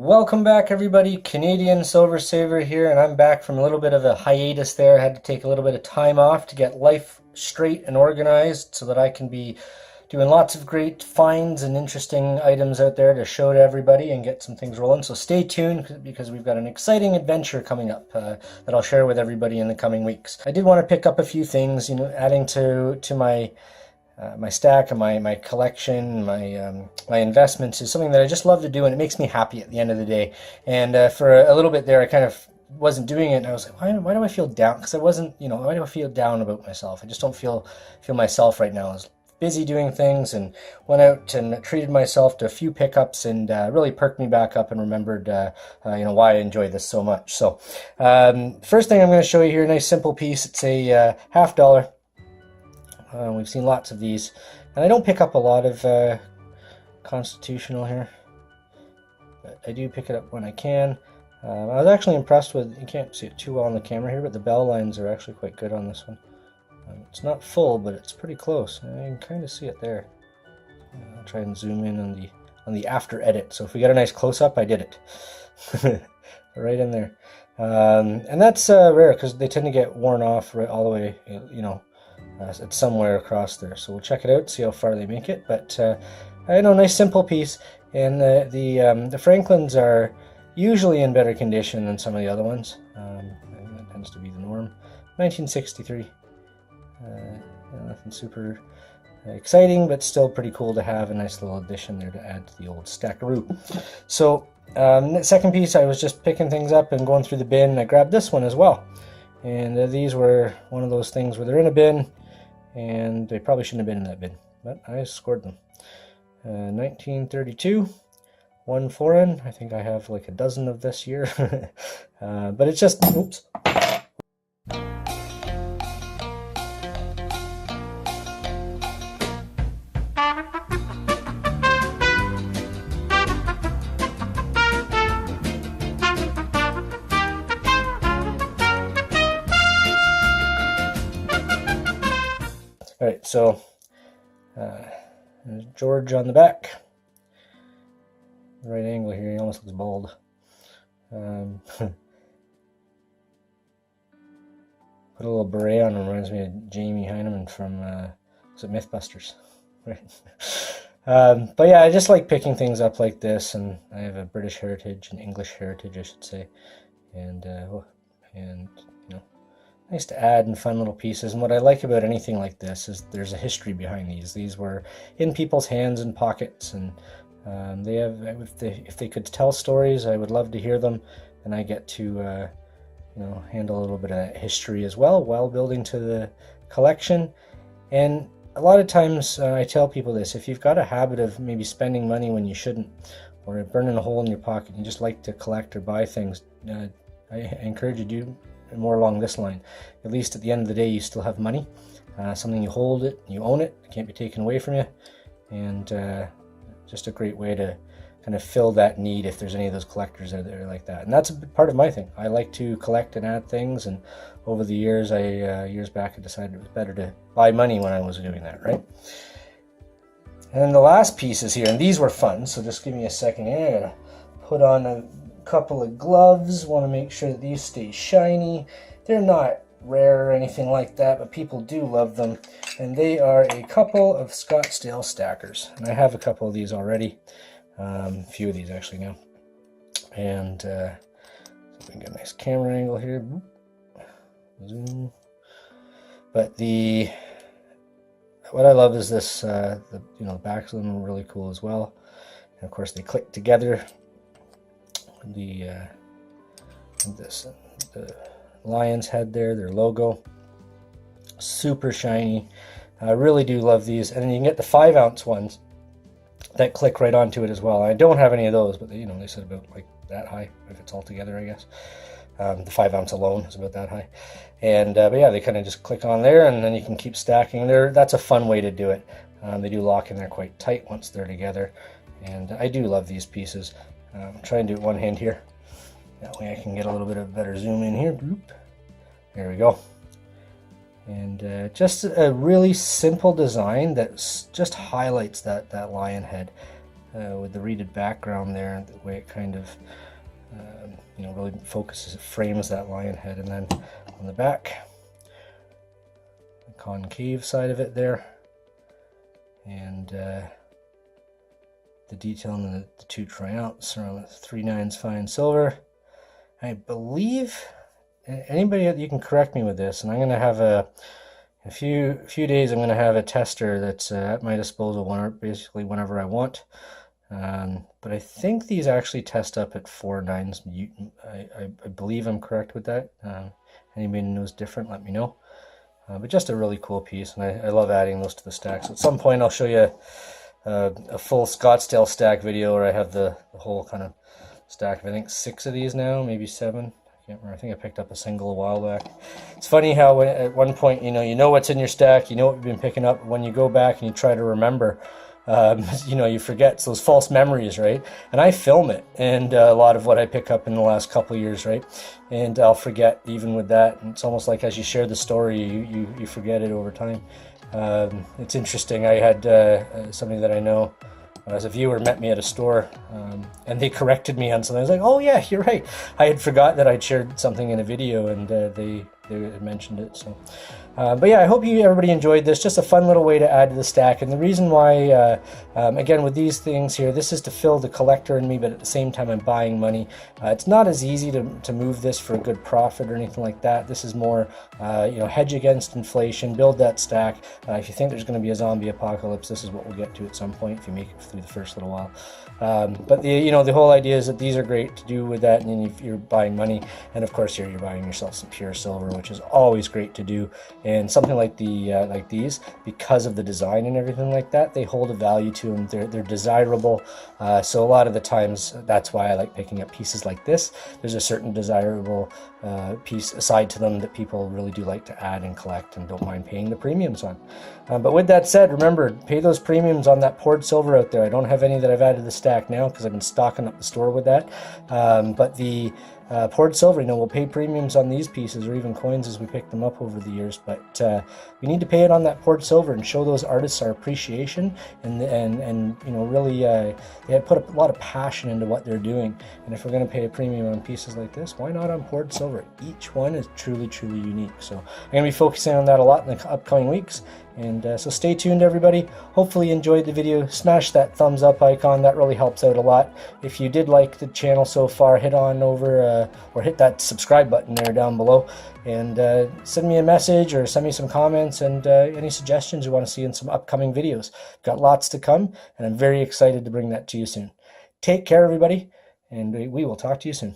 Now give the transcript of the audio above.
Welcome back, everybody. Canadian Silver Saver here, and I'm back from a little bit of a hiatus there. I had to take a little bit of time off to get life straight and organized so that I can be doing lots of great finds and interesting items out there to show to everybody and get some things rolling. So stay tuned because we've got an exciting adventure coming up that I'll share with everybody in the coming weeks. I did want to pick up a few things, adding to my stack and my collection, my investments is something that I just love to do, and it makes me happy at the end of the day. And for a little bit there, I kind of wasn't doing it, and I was like, why do I feel down? Because I wasn't, why do I feel down about myself? I just don't feel myself right now. I was busy doing things and went out and treated myself to a few pickups and really perked me back up and remembered why I enjoy this so much. So first thing I'm going to show you here, a nice simple piece. It's a $50. We've seen lots of these, and I don't pick up a lot of constitutional here, but I do pick it up when I can. I was actually impressed with, you can't see it too well on the camera here, but the bell lines are actually quite good on this one. It's not full, but it's pretty close. I can kind of see it there. I'll try and zoom in on the after edit. So if we get a nice close-up, I did it. Right in there. And that's rare because they tend to get worn off right all the way, it's somewhere across there. So we'll check it out, see how far they make it. But nice simple piece. And the Franklins are usually in better condition than some of the other ones. That tends to be the norm. 1963. Nothing super exciting, but still pretty cool to have a nice little addition there to add to the old stackaroo. So the second piece, I was just picking things up and going through the bin, and I grabbed this one as well. And these were one of those things where they're in a bin, and they probably shouldn't have been in that bin, but I scored them. 1932, one foreign. I think I have like a dozen of this year. But it's just, oops. All right, so there's George on the back. Right angle here, he almost looks bald. Put a little beret on him, reminds me of Jamie Heineman from was it Mythbusters? Right. But yeah, I just like picking things up like this, and I have a British heritage and English heritage, I should say, and nice to add and fun little pieces. And what I like about anything like this is there's a history behind these. These were in people's hands and pockets, and they have, if they could tell stories, I would love to hear them, and I get to handle a little bit of history as well while building to the collection. And a lot of times I tell people this: if you've got a habit of maybe spending money when you shouldn't, or burning a hole in your pocket, and you just like to collect or buy things, I encourage you to do more along this line. At least at the end of the day, you still have money, something you hold it, you own it, it can't be taken away from you, and just a great way to kind of fill that need if there's any of those collectors out there like that. And that's a part of my thing. I like to collect and add things, and over the years, years back, I decided it was better to buy money when I was doing that, right? And then the last pieces here, and these were fun, so just give me a second here. I gotta put on a couple of gloves. Want to make sure that these stay shiny. They're not rare or anything like that, but people do love them, and they are a couple of Scottsdale Stackers, and I have a couple of these already, a few of these actually now. And so we can get a nice camera angle here. Zoom. But what I love is this, the backs of them are really cool as well, and of course they click together. The lion's head there, their logo, super shiny. I really do love these. And then you can get the 5-ounce ones that click right onto it as well. I don't have any of those, but they said about like that high if it's all together, I guess. The 5-ounce alone is about that high. And but yeah, they kind of just click on there, and then you can keep stacking there. That's a fun way to do it. They do lock in there quite tight once they're together, and I do love these pieces. Try and do it one hand here. That way I can get a little bit of better zoom in here. There we go. And just a really simple design that just highlights that lion head. with the reeded background there, the way it kind of really focuses, it frames that lion head. And then on the back, the concave side of it there, and the detail on the 2 triumphs around the 3 nines fine silver. I believe, anybody, you can correct me with this, and I'm going to have a few days, I'm going to have a tester that's at my disposal basically whenever I want. But I think these actually test up at 4 nines. I believe I'm correct with that. Anybody knows different, let me know. But just a really cool piece, and I love adding those to the stacks. At some point I'll show you a full Scottsdale stack video where I have the whole kind of stack of, I think, 6 of these now, maybe 7. I can't remember. I think I picked up a single a while back. It's funny how at one point, you know what's in your stack, you know what you've been picking up. When you go back and you try to remember, you forget. It's those false memories, right? And I film it, and a lot of what I pick up in the last couple of years, right? And I'll forget even with that. And it's almost like as you share the story, you forget it over time. It's interesting. I had somebody that I know as a viewer met me at a store, and they corrected me on something. I was like, oh yeah, you're right. I had forgot that I'd shared something in a video, and they had mentioned it. So, but yeah, I hope everybody enjoyed this. Just a fun little way to add to the stack. And the reason why, again, with these things here, this is to fill the collector in me, but at the same time I'm buying money. It's not as easy to move this for a good profit or anything like that. This is more, hedge against inflation, build that stack. If you think there's going to be a zombie apocalypse, this is what we'll get to at some point if you make it through the first little while. But the whole idea is that these are great to do with that, and then you're buying money, and of course you're buying yourself some pure silver, which is always great to do. And something like like these, because of the design and everything like that, they hold a value to them. They're desirable. So a lot of the times, that's why I like picking up pieces like this. There's a certain desirable piece aside to them that people really do like to add and collect and don't mind paying the premiums on. But with that said, remember, pay those premiums on that poured silver out there. I don't have any that I've added to the stack now because I've been stocking up the store with that. But the poured silver, we'll pay premiums on these pieces or even coins as we pick them up over the years, but we need to pay it on that poured silver and show those artists our appreciation, and really they put a lot of passion into what they're doing. And if we're going to pay a premium on pieces like this, why not on poured silver? Each one is truly unique. So I'm going to be focusing on that a lot in the upcoming weeks. And so stay tuned, everybody. Hopefully you enjoyed the video. Smash that thumbs up icon. That really helps out a lot. If you did like the channel so far, head on over or hit that subscribe button there down below, and send me a message or send me some comments and any suggestions you want to see in some upcoming videos. Got lots to come, and I'm very excited to bring that to you soon. Take care, everybody, and we will talk to you soon.